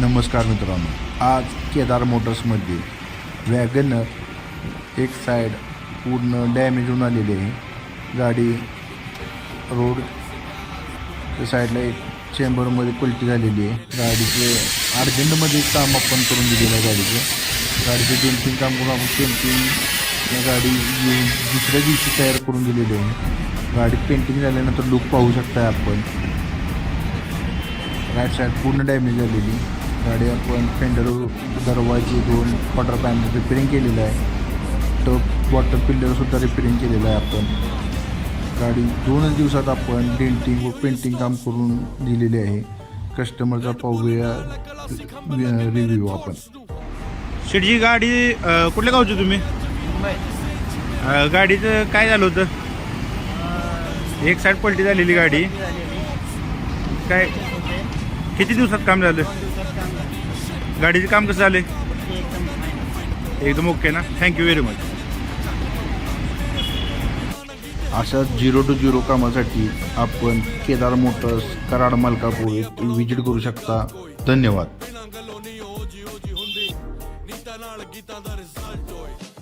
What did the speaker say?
नमस्कार मित्रांनो, आज केदार मोटर्समध्ये वॅगनर एक साईड पूर्ण डॅमेज होऊन आलेली आहे. गाडी रोड साईडला एक चेंबरमध्ये पलटी झालेली आहे. गाडीचे अर्जंटमध्ये काम आपण करून दिलेलं आहे. गाडीचे डेंटिंग काम करून आपण पेंटिंग गाडी दुसऱ्या दिवशी तयार करून दिलेली आहे. गाडी पेंटिंग झाल्यानंतर लुक पाहू शकता आपण. राईट साईड पूर्ण डॅमेज झालेली गाडी. आपण फेंडर दरवाजे 2 क्वार्टर पॅनल रिपेरिंग केलेलं आहे. टप वॉटर पिल्लरसुद्धा रिपेरिंग केलेलं आहे. आपण गाडी 2च दिवसात आपण डेंटिंग व पेंटिंग काम करून दिलेले आहे. कस्टमरचा पाहूया रिव्ह्यू आपण. शेठजी, गाडी कुठल्या गावची तुम्ही? गाडीचं काय झालं होतं? एक साईड पलटी झालेली गाडी. काय किती दिवसात काम झालं? गाडीचं काम कसं झालं? एकदम ओके ना. Thank you very much. अशा 0 to 0 कामासाठी आपण केदार मोटर्स कराड मलकापूर विजिट करू शकता. धन्यवाद.